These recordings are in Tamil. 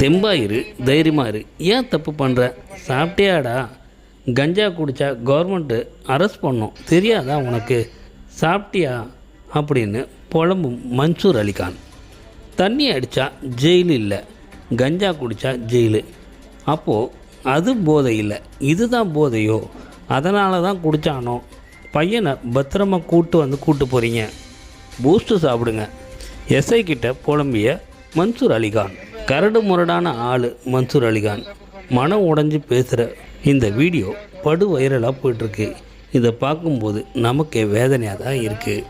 தெம்பாயிரு, தைரியமாக இரு. ஏன் தப்பு பண்ணுற? சாப்பிட்டியாடா? கஞ்சா குடித்தா கவர்மெண்ட்டு அரெஸ்ட் பண்ணோம், தெரியாதா உனக்கு? சாப்பிட்டியா அப்படின்னு புலம்பும் மன்சூர் அலிகான். தண்ணி அடித்தா ஜெயிலு இல்லை, கஞ்சா குடித்தா ஜெயிலு. அப்போது அது போதை இல்லை, இதுதான் போதையோ? அதனால தான் குடித்தானோ? பையனை பத்திரமா கூட்டு போகிறீங்க, பூஸ்ட்டு சாப்பிடுங்க. எஸ்ஐ கிட்ட புலம்பிய மன்சூர் அலிகான். கரடு முரடான ஆள் மன்சூர் அலிகான். மனம் உடஞ்சி பேசுகிற இந்த வீடியோ படு வைரலாக போயிட்டுருக்கு. இதை பார்க்கும்போது நமக்கே வேதனையாக தான் இருக்குது.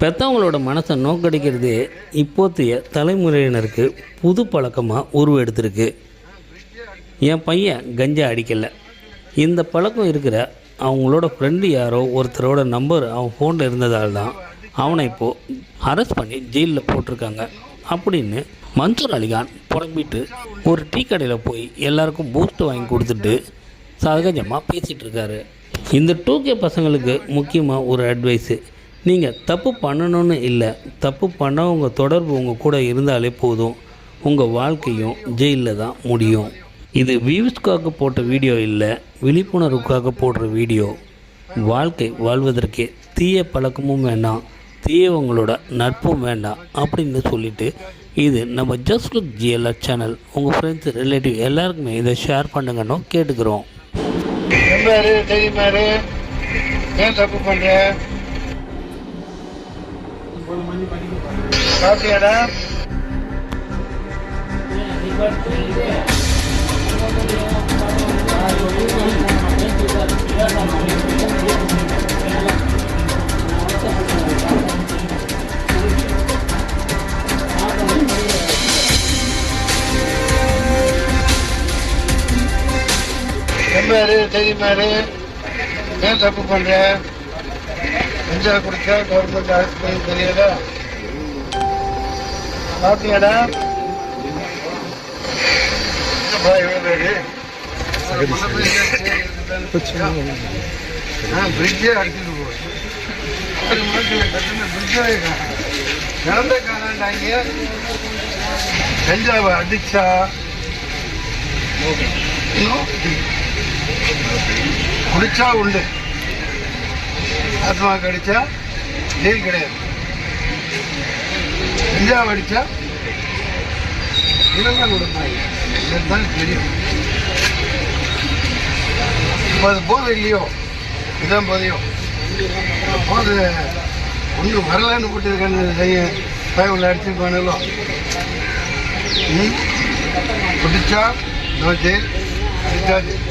பெற்றவங்களோட மனசை நோக்கடிக்கிறதே இப்போத்தைய தலைமுறையினருக்கு புது பழக்கமாக உருவெடுத்திருக்கு. என் பையன் கஞ்சா அடிக்கலை, இந்த பழக்கம் இருக்கிற அவங்களோட ஃப்ரெண்டு யாரோ ஒருத்தரோட நம்பர் அவன் ஃபோனில் இருந்ததால் தான் அவனை இப்போது அரெஸ்ட் பண்ணி ஜெயிலில் போட்டிருக்காங்க அப்படின்னு மன்சூர் அலிகான் புறம்பிட்டு ஒரு டீ கடையில் போய் எல்லாருக்கும் பூஸ்ட் வாங்கி கொடுத்துட்டு சகஜமாக பேசிகிட்டு இருக்காரு. இந்த 2K பசங்களுக்கு முக்கியமாக ஒரு அட்வைஸு, நீங்கள் தப்பு பண்ணணும்னு இல்லை, தப்பு பண்ணவங்க தொடர்பு உங்கள் கூட இருந்தாலே போதும், உங்கள் வாழ்க்கையும் ஜெயிலில் தான் முடியும். இது வியூஸ்க்காக போட்ட வீடியோ இல்லை, விழிப்புணர்வுக்காக போடுற வீடியோ. வாழ்க்கை வாழ்வதற்கே தீய பழக்கமும் வேண்டாம், தீயவங்களோட நட்பும் வேண்டாம் அப்படின்னு சொல்லிவிட்டு இது நம்ம ஜஸ்ட் லுக் GLR சேனல். உங்கள் ஃப்ரெண்ட்ஸ் ரிலேட்டிவ் எல்லாருக்குமே இதை ஷேர் பண்ணுங்கன்னு கேட்டுக்கிறோம். ஏன் தப்பு பண்ற? சாப்பிட்டியாடா? எம்மாரு தெரியுமாரு? ஏன் தப்பு பண்ற? கஞ்சா குடிச்சா கவர்மெண்ட் அரெஸ்ட் தெரியல. சாப்பிட்டியாடா? பிரிட்ஜே அடிச்சுட்டு போகுது. பிரிட்ஜே நடந்த காணாண்டாங்க. கஞ்சாவை அடிச்சா குடிச்சா உண்டு, ஆத்மாவுக்கு அடிச்சா ஜெயில் கிடையாது. கஞ்சாவை அடிச்சா இதெல்லாம் கொடுப்பாங்க, இதுதான் தெரியும். இப்போ அது போதை இல்லையோ, இதுதான் போதையோ. போதை ஒன்று வரலான்னு போட்டு செய்ய பயவில் அடிச்சுருப்பானுங்களோ. குடிச்சா நோ ஜெயில், அடிச்சா ஜெயில்.